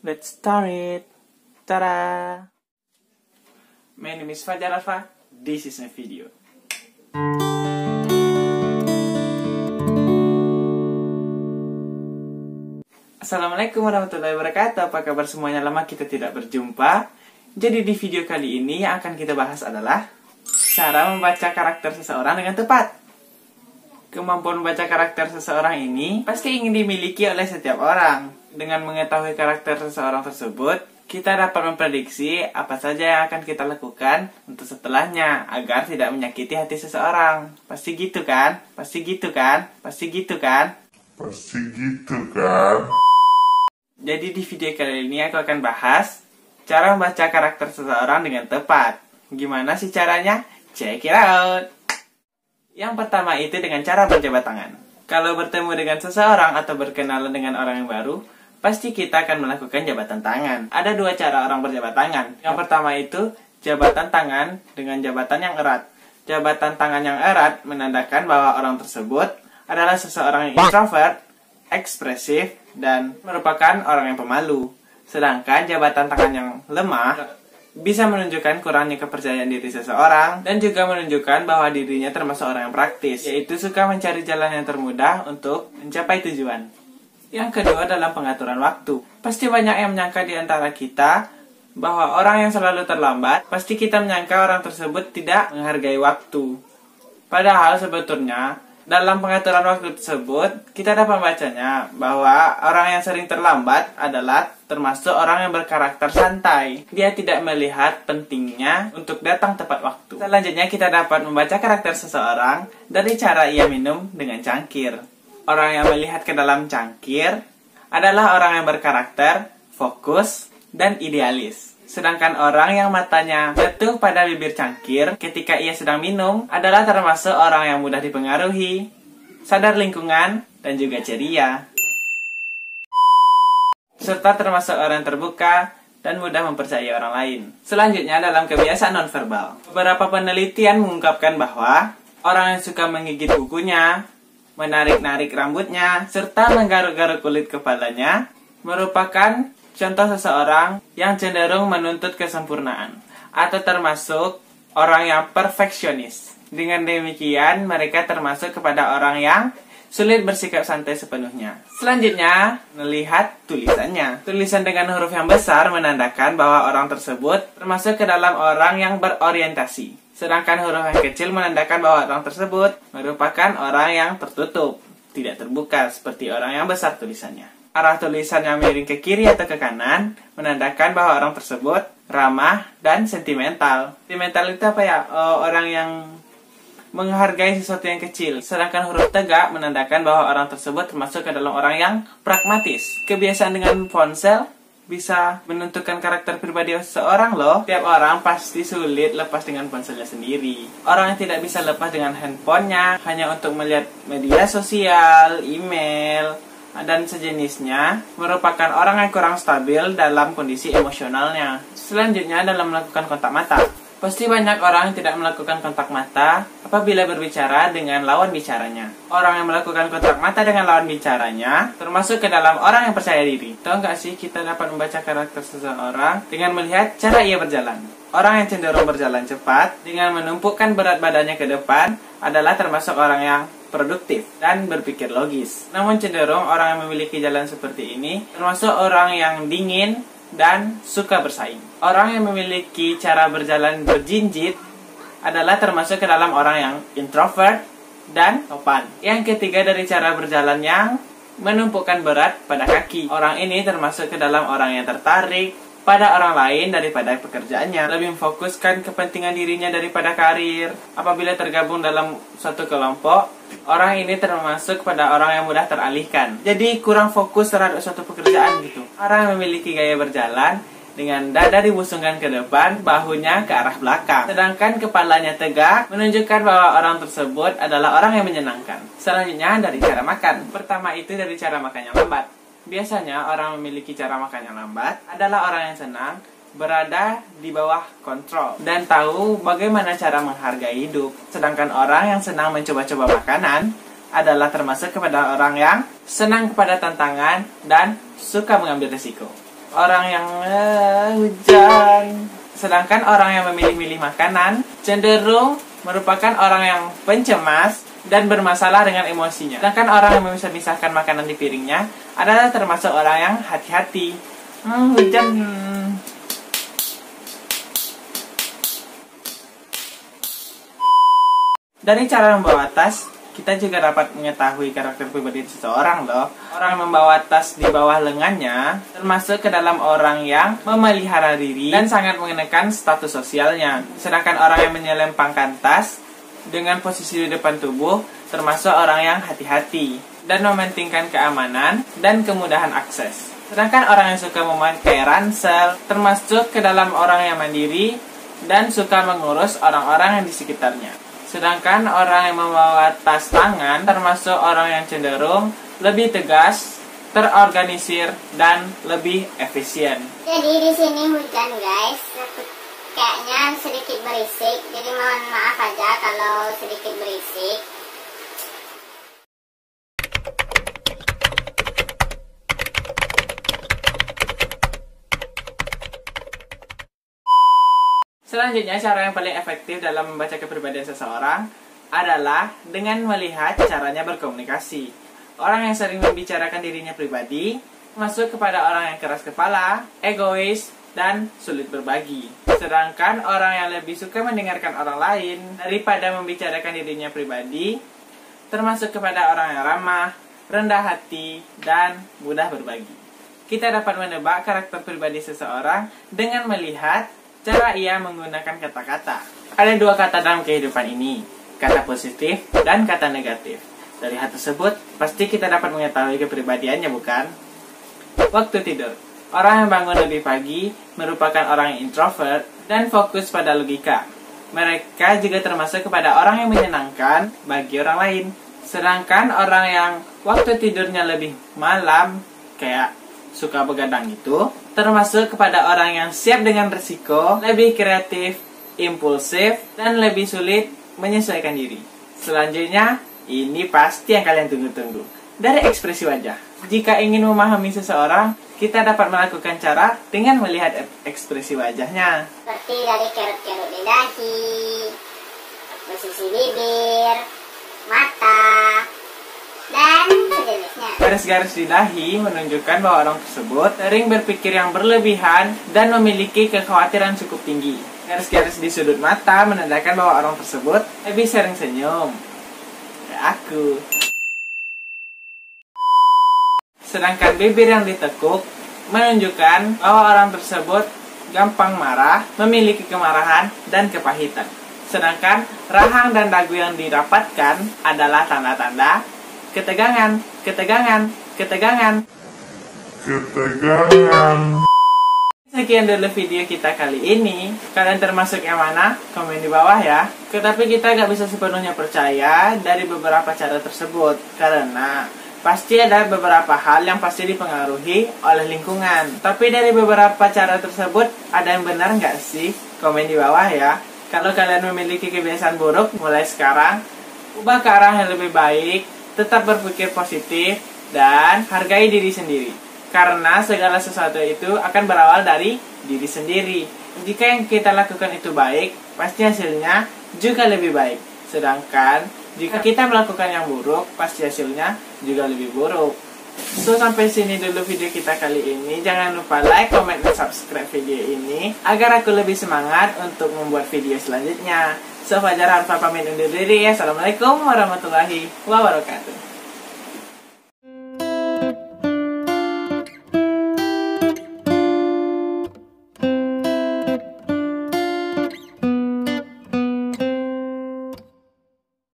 Let's start it. Ta-da! My name is Fajar Alfa. This is my video. Assalamualaikum warahmatullahi wabarakatuh. Apa kabar semuanya? Lama kita tidak berjumpa. Jadi di video kali ini yang akan kita bahas adalah cara membaca karakter seseorang dengan tepat. Kemampuan membaca karakter seseorang ini pasti ingin dimiliki oleh setiap orang. Dengan mengetahui karakter seseorang tersebut, kita dapat memprediksi apa saja yang akan kita lakukan untuk setelahnya agar tidak menyakiti hati seseorang. Pasti gitu kan? Pasti gitu kan? Pasti gitu kan? Pasti gitu kan? Jadi di video kali ini aku akan bahas cara membaca karakter seseorang dengan tepat. Gimana sih caranya? Check it out! Yang pertama itu dengan cara berjabat tangan. Kalau bertemu dengan seseorang atau berkenalan dengan orang yang baru, pasti kita akan melakukan jabatan tangan. Ada dua cara orang berjabat tangan. Yang pertama itu jabatan tangan dengan jabatan yang erat. Jabatan tangan yang erat menandakan bahwa orang tersebut adalah seseorang yang introvert, ekspresif, dan merupakan orang yang pemalu. Sedangkan jabatan tangan yang lemah bisa menunjukkan kurangnya kepercayaan diri seseorang dan juga menunjukkan bahwa dirinya termasuk orang yang praktis, yaitu suka mencari jalan yang termudah untuk mencapai tujuan. Yang kedua dalam pengaturan waktu. Pasti banyak yang menyangka di antara kita bahwa orang yang selalu terlambat, pasti kita menyangka orang tersebut tidak menghargai waktu. Padahal sebetulnya dalam pengaturan waktu tersebut, kita dapat membacanya bahwa orang yang sering terlambat adalah termasuk orang yang berkarakter santai. Dia tidak melihat pentingnya untuk datang tepat waktu. Selanjutnya kita dapat membaca karakter seseorang dari cara ia minum dengan cangkir. Orang yang melihat ke dalam cangkir adalah orang yang berkarakter, fokus, dan idealis. Sedangkan orang yang matanya jatuh pada bibir cangkir ketika ia sedang minum adalah termasuk orang yang mudah dipengaruhi, sadar lingkungan, dan juga ceria. Serta termasuk orang terbuka dan mudah mempercayai orang lain. Selanjutnya dalam kebiasaan nonverbal. Beberapa penelitian mengungkapkan bahwa orang yang suka menggigit kukunya, menarik-narik rambutnya, serta menggaruk-garuk kulit kepalanya merupakan contoh seseorang yang cenderung menuntut kesempurnaan atau termasuk orang yang perfeksionis. Dengan demikian, mereka termasuk kepada orang yang sulit bersikap santai sepenuhnya. Selanjutnya, melihat tulisannya. Tulisan dengan huruf yang besar menandakan bahwa orang tersebut termasuk ke dalam orang yang berorientasi. Sedangkan huruf yang kecil menandakan bahwa orang tersebut merupakan orang yang tertutup, tidak terbuka, seperti orang yang besar tulisannya. Arah tulisan yang miring ke kiri atau ke kanan menandakan bahwa orang tersebut ramah dan sentimental. Sentimental itu apa ya? Orang yang menghargai sesuatu yang kecil. Sedangkan huruf tegak menandakan bahwa orang tersebut termasuk ke dalam orang yang pragmatis. Kebiasaan dengan ponsel bisa menentukan karakter pribadi seseorang loh. Tiap orang pasti sulit lepas dengan ponselnya sendiri. Orang yang tidak bisa lepas dengan handphonenya hanya untuk melihat media sosial, email, dan sejenisnya merupakan orang yang kurang stabil dalam kondisi emosionalnya. Selanjutnya dalam melakukan kontak mata. Pasti banyak orang yang tidak melakukan kontak mata apabila berbicara dengan lawan bicaranya. Orang yang melakukan kontak mata dengan lawan bicaranya termasuk ke dalam orang yang percaya diri. Tahu nggak sih kita dapat membaca karakter seseorang dengan melihat cara ia berjalan. Orang yang cenderung berjalan cepat dengan menumpukan berat badannya ke depan adalah termasuk orang yang produktif dan berpikir logis. Namun cenderung orang yang memiliki jalan seperti ini termasuk orang yang dingin dan suka bersaing. Orang yang memiliki cara berjalan berjinjit adalah termasuk ke dalam orang yang introvert dan sopan. Yang ketiga dari cara berjalan yang menumpukan berat pada kaki. Orang ini termasuk ke dalam orang yang tertarik pada orang lain daripada pekerjaannya, lebih memfokuskan kepentingan dirinya daripada karir. Apabila tergabung dalam suatu kelompok, orang ini termasuk pada orang yang mudah teralihkan. Jadi kurang fokus terhadap suatu pekerjaan gitu. Orang yang memiliki gaya berjalan dengan dada dibusungkan ke depan, bahunya ke arah belakang. Sedangkan kepalanya tegak, menunjukkan bahwa orang tersebut adalah orang yang menyenangkan. Selanjutnya dari cara makan. Pertama itu dari cara makan yang lambat. Biasanya orang memiliki cara makan yang lambat adalah orang yang senang berada di bawah kontrol dan tahu bagaimana cara menghargai hidup. Sedangkan orang yang senang mencoba-coba makanan adalah termasuk kepada orang yang senang kepada tantangan dan suka mengambil risiko. orang yang hujan. Sedangkan orang yang memilih-milih makanan cenderung merupakan orang yang pencemas dan bermasalah dengan emosinya. Sedangkan orang yang memisah-misahkan makanan di piringnya adalah termasuk orang yang hati-hati. Hujan. Dari cara membawa tas, kita juga dapat mengetahui karakter pribadi seseorang loh. Orang yang membawa tas di bawah lengannya termasuk ke dalam orang yang memelihara diri dan sangat mengenakan status sosialnya. Sedangkan orang yang menyelempangkan tas dengan posisi di depan tubuh termasuk orang yang hati-hati dan mementingkan keamanan dan kemudahan akses. Sedangkan orang yang suka memakai ransel termasuk ke dalam orang yang mandiri dan suka mengurus orang-orang yang di sekitarnya. Sedangkan orang yang membawa tas tangan termasuk orang yang cenderung lebih tegas, terorganisir, dan lebih efisien. Jadi di sini hujan guys, kayaknya sedikit berisik, jadi mohon maaf aja kalau sedikit berisik. Selanjutnya, cara yang paling efektif dalam membaca kepribadian seseorang adalah dengan melihat caranya berkomunikasi. Orang yang sering membicarakan dirinya pribadi masuk kepada orang yang keras kepala, egois, dan sulit berbagi. Sedangkan orang yang lebih suka mendengarkan orang lain daripada membicarakan dirinya pribadi termasuk kepada orang yang ramah, rendah hati, dan mudah berbagi. Kita dapat menebak karakter pribadi seseorang dengan melihat cara ia menggunakan kata-kata. Ada dua kata dalam kehidupan ini, kata positif dan kata negatif. Dari hal tersebut, pasti kita dapat mengetahui kepribadiannya, bukan? Waktu tidur. Orang yang bangun lebih pagi merupakan orang yang introvert dan fokus pada logika. Mereka juga termasuk kepada orang yang menyenangkan bagi orang lain. Sedangkan orang yang waktu tidurnya lebih malam, kayak suka begadang itu, termasuk kepada orang yang siap dengan risiko, lebih kreatif, impulsif, dan lebih sulit menyesuaikan diri. Selanjutnya, ini pasti yang kalian tunggu-tunggu. Dari ekspresi wajah. Jika ingin memahami seseorang, kita dapat melakukan cara dengan melihat ekspresi wajahnya. Seperti dari kerut-kerut di dahi, posisi bibir, mata, dan sejenisnya. Garis-garis di dahi menunjukkan bahwa orang tersebut sering berpikir yang berlebihan dan memiliki kekhawatiran cukup tinggi. Garis-garis di sudut mata menandakan bahwa orang tersebut lebih sering senyum. Kayak aku. Sedangkan bibir yang ditekuk menunjukkan bahwa orang tersebut gampang marah, memiliki kemarahan, dan kepahitan. Sedangkan rahang dan dagu yang dirapatkan adalah tanda-tanda ketegangan, ketegangan, ketegangan. Sekian dulu video kita kali ini. Kalian termasuk yang mana? Komen di bawah ya. Tetapi kita gak bisa sepenuhnya percaya dari beberapa cara tersebut, karena pasti ada beberapa hal yang pasti dipengaruhi oleh lingkungan. Tapi dari beberapa cara tersebut, ada yang benar nggak sih? Komen di bawah ya. Kalau kalian memiliki kebiasaan buruk, mulai sekarang ubah ke arah yang lebih baik, tetap berpikir positif, dan hargai diri sendiri. Karena segala sesuatu itu akan berawal dari diri sendiri. Jika yang kita lakukan itu baik, pasti hasilnya juga lebih baik. Sedangkan jika kita melakukan yang buruk, pasti hasilnya juga lebih buruk. So, sampai sini dulu video kita kali ini. Jangan lupa like, comment, dan subscribe video ini agar aku lebih semangat untuk membuat video selanjutnya. So, Fajar Harfa pamit undur diri ya. Assalamualaikum warahmatullahi wabarakatuh.